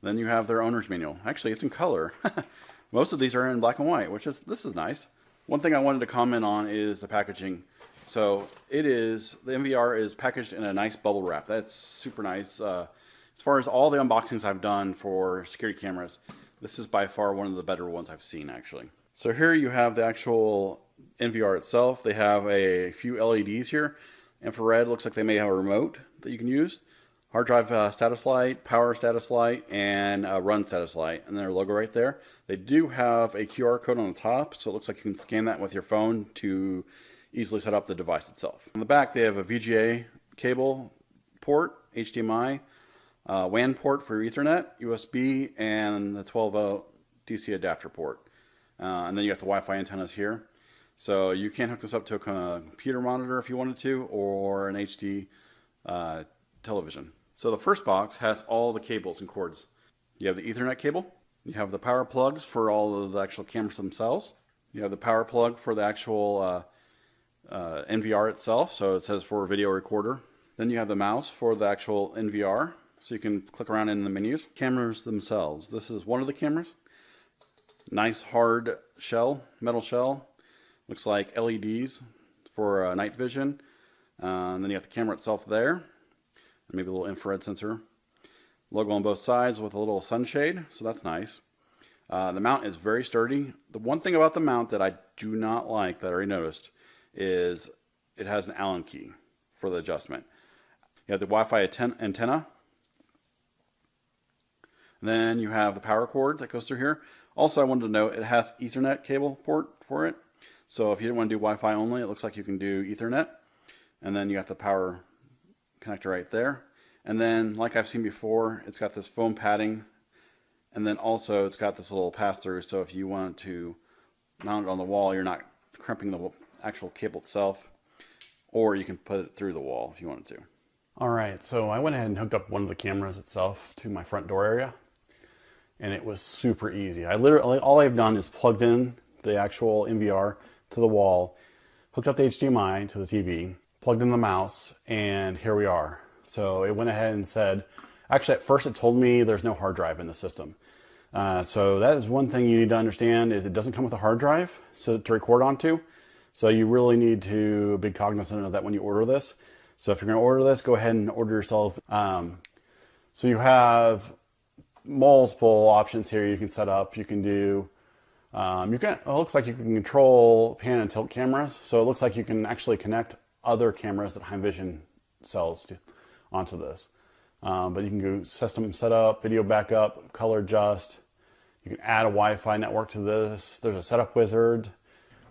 Then you have their owner's manual. Actually, it's in color. Most of these are in black and white, this is nice. One thing I wanted to comment on is the packaging. So the NVR is packaged in a nice bubble wrap. That's super nice. As far as all the unboxings I've done for security cameras, this is by far one of the better ones I've seen, actually. So here you have the actual NVR itself. They have a few LEDs here. Infrared, looks like they may have a remote that you can use. Hard drive status light, power status light, and run status light, and their logo right there. They do have a QR code on the top, so it looks like you can scan that with your phone to easily set up the device itself. On the back, they have a VGA cable port, HDMI, WAN port for Ethernet, USB, and the 12-volt DC adapter port. And then you got the Wi-Fi antennas here. So you can hook this up to a computer monitor if you wanted to, or an HD television. So the first box has all the cables and cords. You have the Ethernet cable. You have the power plugs for all of the actual cameras themselves. You have the power plug for the actual NVR itself. So it says for video recorder. Then you have the mouse for the actual NVR. So you can click around in the menus. Cameras themselves. This is one of the cameras. Nice hard shell, metal shell. Looks like LEDs for night vision. And then you have the camera itself there. Maybe a little infrared sensor. Logo on both sides with a little sunshade, so that's nice. The mount is very sturdy. The one thing about the mount that I do not like, that I already noticed, is it has an Allen key for the adjustment. You have the Wi-Fi antenna. And then you have the power cord that goes through here. Also, I wanted to note it has Ethernet cable port for it. So if you didn't want to do Wi-Fi only, it looks like you can do Ethernet. And then you got the power connector right there. And then, like I've seen before, it's got this foam padding, and then also it's got this little pass-through, so if you want to mount it on the wall, you're not crimping the actual cable itself, or you can put it through the wall if you wanted to. Alright, so I went ahead and hooked up one of the cameras itself to my front door area, and it was super easy. All I've done is plugged in the actual NVR to the wall, hooked up the HDMI to the TV, plugged in the mouse, and here we are. So it went ahead and said, actually at first it told me there's no hard drive in the system. So that is one thing you need to understand, is it doesn't come with a hard drive to record onto. So you really need to be cognizant of that when you order this. So if you're going to order this, go ahead and order yourself. So you have multiple options here you can set up. You can do, it looks like you can control pan and tilt cameras. So it looks like you can actually connect other cameras that HeimVision sells onto this. But you can go system setup, video backup, color adjust. You can add a Wi-Fi network to this. There's a setup wizard.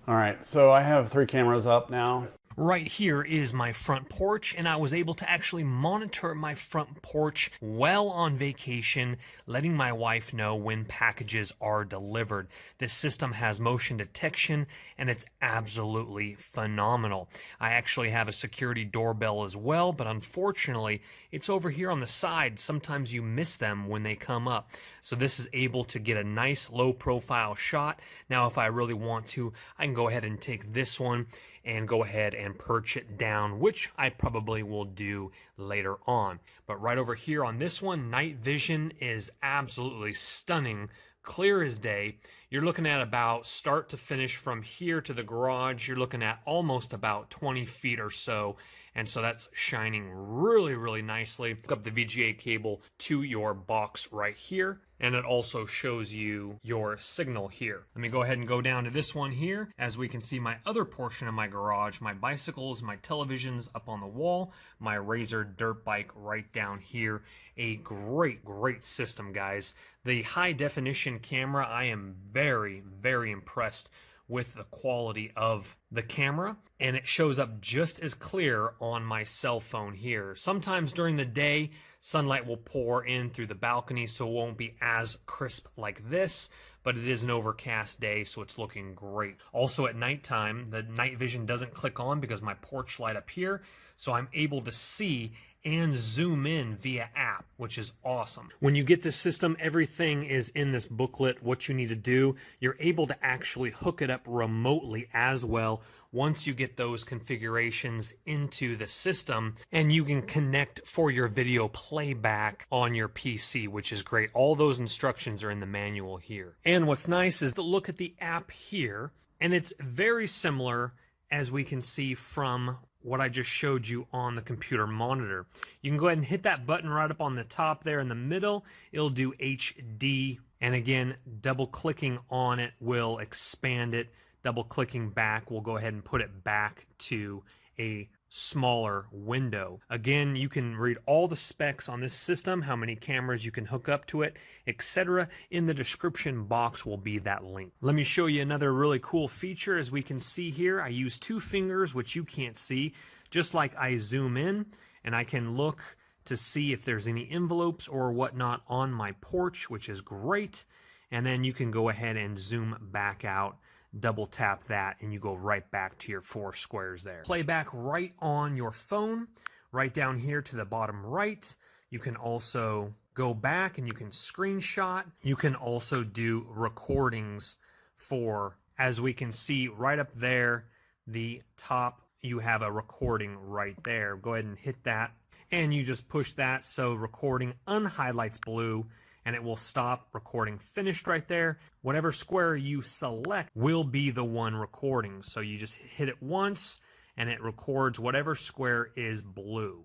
All right, so I have 3 cameras up now. Right here is my front porch, and I was able to actually monitor my front porch while on vacation, letting my wife know when packages are delivered. This system has motion detection, and it's absolutely phenomenal. I actually have a security doorbell as well, but unfortunately, it's over here on the side. Sometimes you miss them when they come up. So this is able to get a nice low-profile shot. Now, if I really want to, I can go ahead and take this one and go ahead and perch it down, which I probably will do later on. But right over here on this one, night vision is absolutely stunning, clear as day. You're looking at about start to finish from here to the garage, you're looking at almost about 20 feet or so. And so that's shining really, really nicely. Hook up the VGA cable to your box right here. And it also shows you your signal here. Let me go ahead and go down to this one here. As we can see, my other portion of my garage, my bicycles, my televisions up on the wall, my Razor dirt bike right down here. A great, great system, guys. The high definition camera, I am very, very impressed with the quality of the camera, and it shows up just as clear on my cell phone here. Sometimes during the day, sunlight will pour in through the balcony, so it won't be as crisp like this, but it is an overcast day, so it's looking great. Also at nighttime, the night vision doesn't click on because my porch light up here, so I'm able to see and zoom in via app, which is awesome. When you get this system, everything is in this booklet, what you need to do. You're able to actually hook it up remotely as well once you get those configurations into the system, and you can connect for your video playback on your PC, which is great. All those instructions are in the manual here. And what's nice is to look at the app here, and it's very similar as we can see from what I just showed you on the computer monitor. You can go ahead and hit that button right up on the top there in the middle. It'll do HD, and again, double clicking on it will expand it. Double clicking back will go ahead and put it back to a smaller window. Again, you can read all the specs on this system, how many cameras you can hook up to it, etc. In the description box will be that link. Let me show you another really cool feature. As we can see here, I use 2 fingers, which you can't see, just like I zoom in, and I can look to see if there's any envelopes or whatnot on my porch, which is great. And then you can go ahead and zoom back out, double tap that, and you go right back to your 4 squares there. Playback right on your phone, right down here to the bottom right. You can also go back and you can screenshot. You can also do recordings for, as we can see right up there, the top, you have a recording right there. Go ahead and hit that, and you just push that so recording unhighlights blue, and it will stop recording finished right there. Whatever square you select will be the one recording. So you just hit it once and it records whatever square is blue.